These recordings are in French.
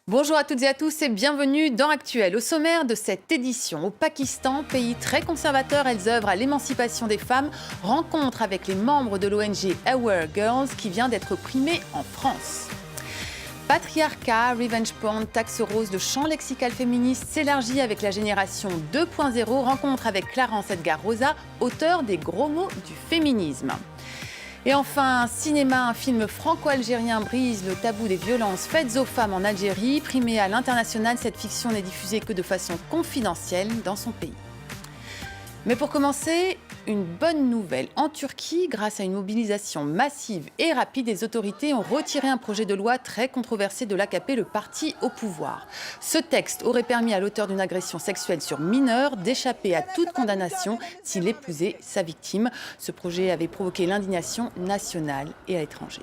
Bonjour à toutes et à tous et bienvenue dans Actuel. Au sommaire de cette édition, au Pakistan, pays très conservateur, elles œuvrent à l'émancipation des femmes. Rencontre avec les membres de l'ONG Aware Girls qui vient d'être primée en France. Patriarcat, revenge porn, taxe rose, le champ lexical féministe s'élargit avec la génération 2.0. Rencontre avec Clarence Edgar Rosa, auteur des gros mots du féminisme. Et enfin, cinéma, un film franco-algérien brise le tabou des violences faites aux femmes en Algérie. Primée à l'international, cette fiction n'est diffusée que de façon confidentielle dans son pays. Mais pour commencer, une bonne nouvelle. En Turquie, grâce à une mobilisation massive et rapide, les autorités ont retiré un projet de loi très controversé de l'AKP, le parti au pouvoir. Ce texte aurait permis à l'auteur d'une agression sexuelle sur mineur d'échapper à toute condamnation s'il épousait sa victime. Ce projet avait provoqué l'indignation nationale et à l'étranger.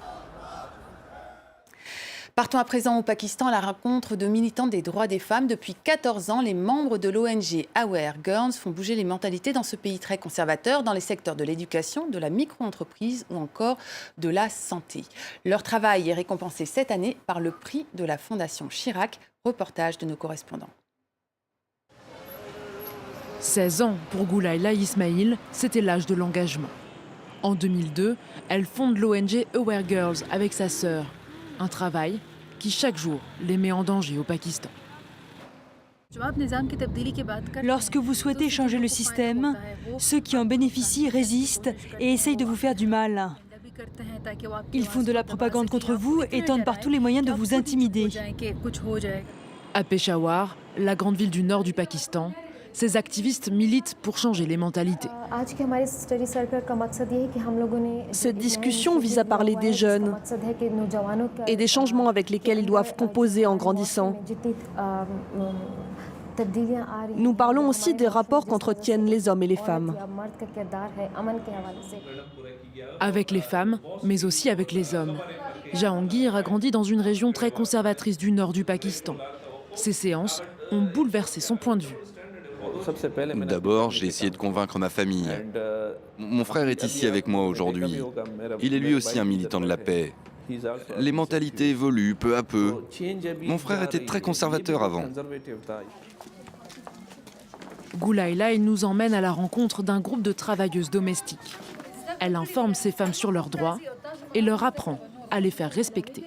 Partons à présent au Pakistan à la rencontre de militants des droits des femmes. Depuis 14 ans, les membres de l'ONG Aware Girls font bouger les mentalités dans ce pays très conservateur, dans les secteurs de l'éducation, de la micro-entreprise ou encore de la santé. Leur travail est récompensé cette année par le prix de la Fondation Chirac. Reportage de nos correspondants. 16 ans pour Goulayla Ismail, c'était l'âge de l'engagement. En 2002, elle fonde l'ONG Aware Girls avec sa sœur. Un travail qui, chaque jour, les met en danger au Pakistan. Lorsque vous souhaitez changer le système, ceux qui en bénéficient résistent et essayent de vous faire du mal. Ils font de la propagande contre vous et tentent par tous les moyens de vous intimider. À Peshawar, la grande ville du nord du Pakistan, ces activistes militent pour changer les mentalités. Cette discussion vise à parler des jeunes et des changements avec lesquels ils doivent composer en grandissant. Nous parlons aussi des rapports qu'entretiennent les hommes et les femmes. Avec les femmes, mais aussi avec les hommes. Jahangir a grandi dans une région très conservatrice du nord du Pakistan. Ces séances ont bouleversé son point de vue. D'abord, j'ai essayé de convaincre ma famille. Mon frère est ici avec moi aujourd'hui. Il est lui aussi un militant de la paix. Les mentalités évoluent peu à peu. Mon frère était très conservateur avant. Goulayla nous emmène à la rencontre d'un groupe de travailleuses domestiques. Elle informe ces femmes sur leurs droits et leur apprend à les faire respecter.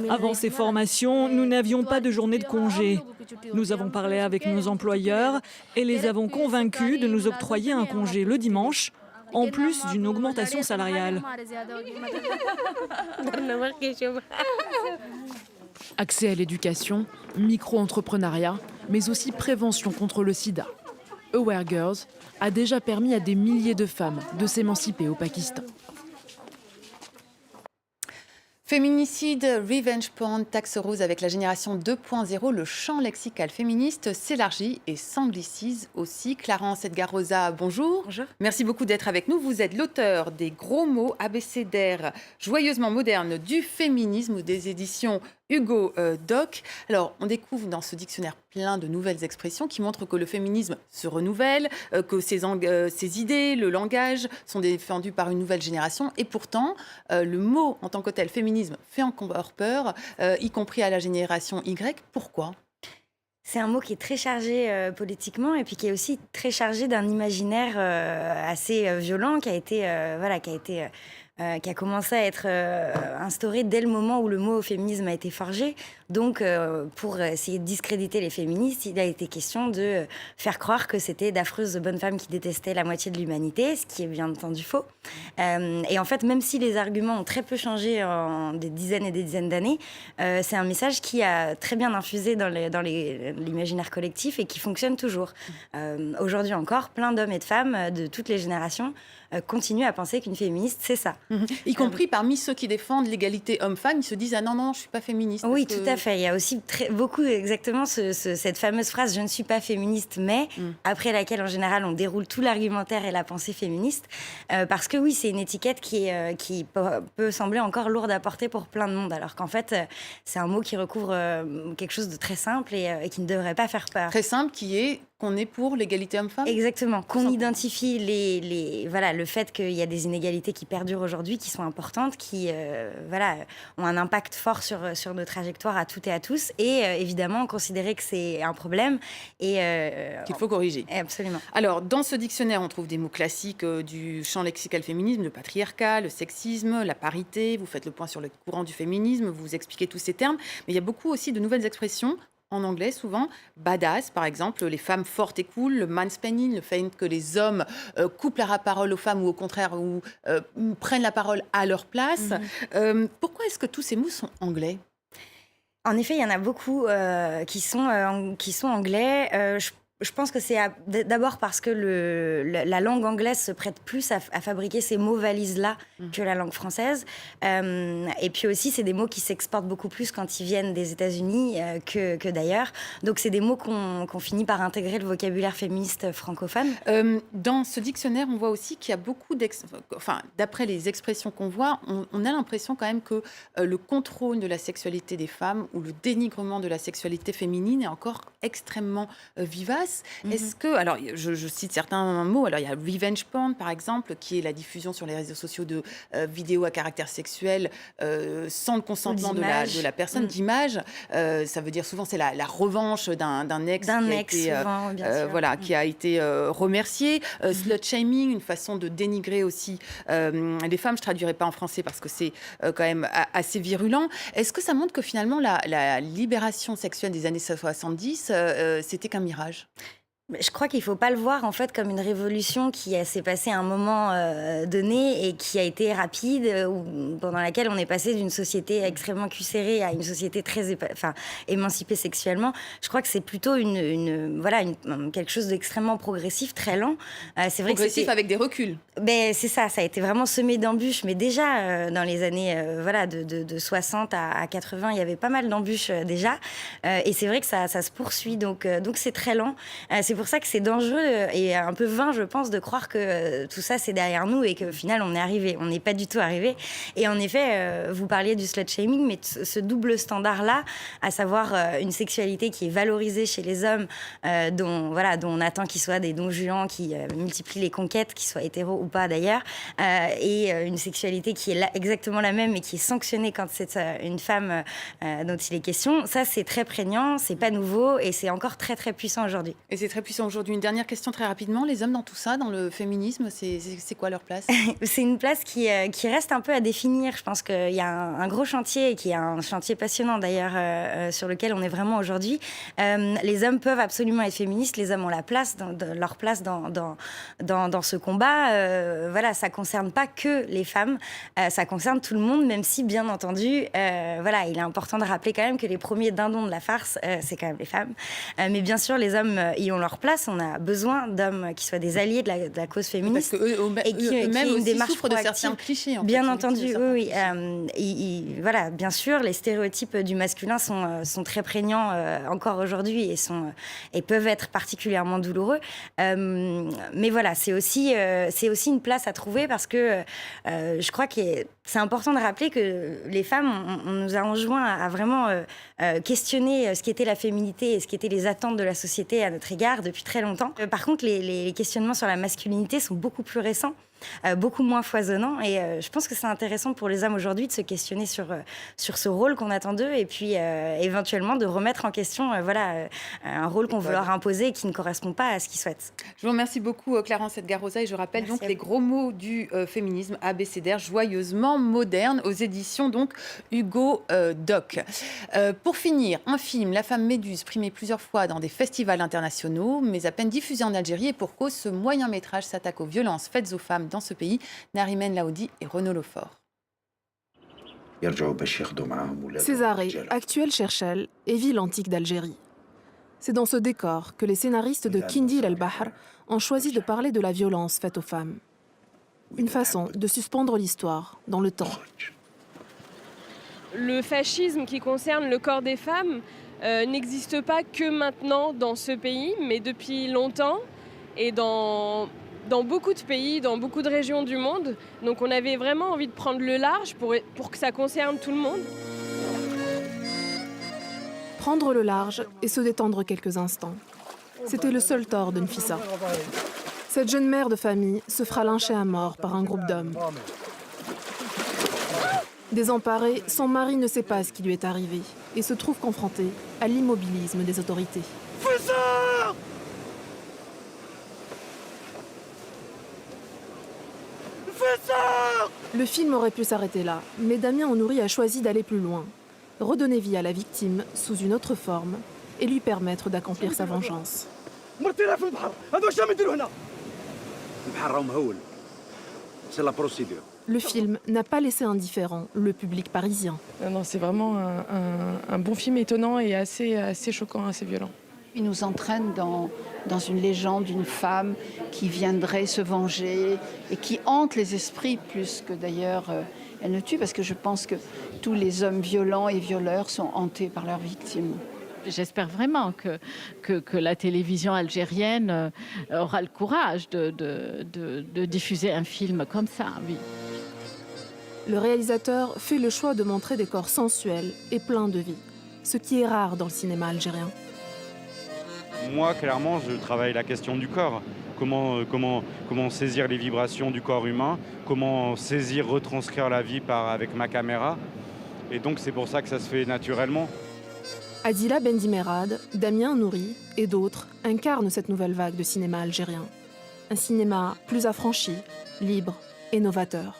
Avant ces formations, nous n'avions pas de journée de congé. Nous avons parlé avec nos employeurs et les avons convaincus de nous octroyer un congé le dimanche, en plus d'une augmentation salariale. Accès à l'éducation, micro-entrepreneuriat, mais aussi prévention contre le sida. Aware Girls a déjà permis à des milliers de femmes de s'émanciper au Pakistan. Féminicide, revenge porn, taxe rose avec la génération 2.0, le champ lexical féministe s'élargit et s'anglicise aussi. Clarence Edgar Rosa, bonjour. Bonjour. Merci beaucoup d'être avec nous. Vous êtes l'auteur des gros mots abécédaires joyeusement modernes du féminisme des éditions Hugo Doc. Alors, on découvre dans ce dictionnaire plein de nouvelles expressions qui montrent que le féminisme se renouvelle, que ses idées, le langage sont défendus par une nouvelle génération. Et pourtant, le mot en tant que tel, féminisme, fait encore peur, y compris à la génération Y. Pourquoi ? C'est un mot qui est très chargé politiquement et puis qui est aussi très chargé d'un imaginaire assez violent qui a commencé à être instauré dès le moment où le mot féminisme a été forgé. Donc, pour essayer de discréditer les féministes, il a été question de faire croire que c'était d'affreuses bonnes femmes qui détestaient la moitié de l'humanité, ce qui est bien entendu faux. Et en fait, même si les arguments ont très peu changé en des dizaines et des dizaines d'années, c'est un message qui a très bien infusé dans l'imaginaire collectif et qui fonctionne toujours. Aujourd'hui encore, plein d'hommes et de femmes de toutes les générations continuent à penser qu'une féministe, c'est ça. Y compris parmi ceux qui défendent l'égalité homme-femme, ils se disent « Ah non, non, je ne suis pas féministe ». Oui, tout à fait. Il y a aussi beaucoup exactement cette fameuse phrase « Je ne suis pas féministe, mais », après laquelle, en général, on déroule tout l'argumentaire et la pensée féministe. Parce que oui, c'est une étiquette qui peut sembler encore lourde à porter pour plein de monde, alors qu'en fait, c'est un mot qui recouvre quelque chose de très simple et qui ne devrait pas faire peur. Très simple, qui est qu'on est pour l'égalité homme-femme? Exactement, qu'on identifie voilà, le fait qu'il y a des inégalités qui perdurent aujourd'hui, qui sont importantes, qui voilà, ont un impact fort sur nos trajectoires à toutes et à tous, et évidemment considérer que c'est un problème et qu'il faut corriger. Absolument. Alors, dans ce dictionnaire, on trouve des mots classiques du champ lexical féminisme, le patriarcat, le sexisme, la parité. Vous faites le point sur le courant du féminisme, vous expliquez tous ces termes, mais il y a beaucoup aussi de nouvelles expressions. En anglais, souvent, badass, par exemple, les femmes fortes et cool, le mansplaining, le fait que les hommes coupent la parole aux femmes ou au contraire prennent la parole à leur place. Pourquoi est-ce que tous ces mots sont anglais? En effet, il y en a beaucoup qui sont anglais. Je pense que c'est d'abord parce que la langue anglaise se prête plus à fabriquer ces mots valises-là que la langue française. Et puis aussi, c'est des mots qui s'exportent beaucoup plus quand ils viennent des États-Unis que d'ailleurs. Donc, c'est des mots qu'on finit par intégrer le vocabulaire féministe francophone. Dans ce dictionnaire, on voit aussi qu'il y a beaucoup d'après les expressions qu'on voit, on a l'impression quand même que le contrôle de la sexualité des femmes ou le dénigrement de la sexualité féminine est encore extrêmement vivace. Est-ce que, alors je cite certains mots, alors il y a revenge porn par exemple, qui est la diffusion sur les réseaux sociaux de vidéos à caractère sexuel sans le consentement de la personne, d'images. Ça veut dire souvent c'est la revanche d'un ex qui a été remercié. Slut shaming, une façon de dénigrer aussi les femmes. Je traduirai pas en français parce que c'est quand même assez virulent. Est-ce que ça montre que finalement la libération sexuelle des années 70 c'était qu'un mirage? Je crois qu'il ne faut pas le voir en fait comme une révolution qui s'est passée à un moment donné et qui a été rapide, pendant laquelle on est passé d'une société extrêmement cuissérée à une société très émancipée sexuellement. Je crois que c'est plutôt quelque chose d'extrêmement progressif, très lent. C'est vrai progressif avec des reculs. Ben, c'est ça a été vraiment semé d'embûches, mais déjà dans les années de 60 à 80, il y avait pas mal d'embûches déjà. Et c'est vrai que ça se poursuit, donc c'est très lent. C'est pour ça que c'est dangereux et un peu vain, je pense, de croire que tout ça, c'est derrière nous et qu'au final, on est arrivé. On n'est pas du tout arrivé. Et en effet, vous parliez du slut-shaming, mais ce double standard-là, à savoir une sexualité qui est valorisée chez les hommes, dont on attend qu'ils soient des don Juan, qui multiplient les conquêtes, qu'ils soient hétéros ou pas d'ailleurs, et une sexualité qui est exactement la même et qui est sanctionnée quand c'est une femme dont il est question. Ça, c'est très prégnant, c'est pas nouveau et c'est encore très, très puissant aujourd'hui. Et c'est très puissant aujourd'hui. Une dernière question très rapidement. Les hommes dans tout ça, dans le féminisme, c'est quoi leur place? C'est une place qui reste un peu à définir. Je pense qu'il y a un gros chantier, qui est un chantier passionnant d'ailleurs, sur lequel on est vraiment aujourd'hui. Les hommes peuvent absolument être féministes. Les hommes ont leur place dans ce combat. Ça concerne pas que les femmes. Ça concerne tout le monde, même si, bien entendu, il est important de rappeler quand même que les premiers dindons de la farce, c'est quand même les femmes. Mais bien sûr, les hommes y ont leur place. On a besoin d'hommes qui soient des alliés de la cause féministe. Parce qu'eux-mêmes aussi souffrent de certains clichés. Bien entendu, oui. Bien sûr, les stéréotypes du masculin sont très prégnants encore aujourd'hui et peuvent être particulièrement douloureux. Mais voilà, c'est aussi une place à trouver parce que je crois que c'est important de rappeler que les femmes, on nous a enjoint à vraiment questionner ce qu'était la féminité et ce qu'étaient les attentes de la société à notre égard depuis très longtemps. Par contre, les questionnements sur la masculinité sont beaucoup plus récents, beaucoup moins foisonnants. Et je pense que c'est intéressant pour les hommes aujourd'hui de se questionner sur ce rôle qu'on attend d'eux et puis éventuellement de remettre en question un rôle qu'on veut leur imposer et qui ne correspond pas à ce qu'ils souhaitent. Je vous remercie beaucoup, Clarence Edgarosa. Et je rappelle donc les gros mots du féminisme abécédaire, joyeusement moderne, aux éditions donc Hugo Doc. Pour finir, un film, La femme Méduse, primé plusieurs fois dans des festivals internationaux, mais à peine diffusé en Algérie. Et pour cause, ce moyen métrage s'attaque aux violences faites aux femmes dans ce pays. Narimen Laoudi et Renaud Lefort. Césarée, actuelle Cherchel et ville antique d'Algérie. C'est dans ce décor que les scénaristes de Kindil El-Bahr ont choisi de parler de la violence faite aux femmes. Une façon de suspendre l'histoire dans le temps. Le fascisme qui concerne le corps des femmes n'existe pas que maintenant dans ce pays, mais depuis longtemps et dans beaucoup de pays, dans beaucoup de régions du monde. Donc on avait vraiment envie de prendre le large pour que ça concerne tout le monde. Prendre le large et se détendre quelques instants. C'était le seul tort de Nfissa. Cette jeune mère de famille se fera lyncher à mort par un groupe d'hommes. Désemparée, son mari ne sait pas ce qui lui est arrivé et se trouve confronté à l'immobilisme des autorités. Le film aurait pu s'arrêter là, mais Damien Onouri a choisi d'aller plus loin, redonner vie à la victime sous une autre forme et lui permettre d'accomplir sa vengeance. Le film n'a pas laissé indifférent le public parisien. Non, c'est vraiment un bon film étonnant et assez choquant, assez violent. Il nous entraîne dans une légende d'une femme qui viendrait se venger et qui hante les esprits plus que d'ailleurs elle ne tue, parce que je pense que tous les hommes violents et violeurs sont hantés par leurs victimes. J'espère vraiment que la télévision algérienne aura le courage de diffuser un film comme ça, oui. Le réalisateur fait le choix de montrer des corps sensuels et pleins de vie, ce qui est rare dans le cinéma algérien. Moi, clairement, je travaille la question du corps. Comment saisir les vibrations du corps humain, comment saisir, retranscrire la vie avec ma caméra. Et donc, c'est pour ça que ça se fait naturellement. Adila Bendimerad, Damien Onouri et d'autres incarnent cette nouvelle vague de cinéma algérien. Un cinéma plus affranchi, libre et novateur.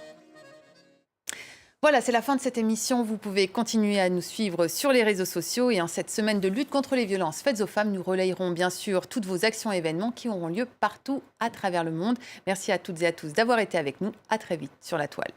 Voilà, c'est la fin de cette émission. Vous pouvez continuer à nous suivre sur les réseaux sociaux. Et en cette semaine de lutte contre les violences faites aux femmes, nous relayerons bien sûr toutes vos actions et événements qui auront lieu partout à travers le monde. Merci à toutes et à tous d'avoir été avec nous. À très vite sur la toile.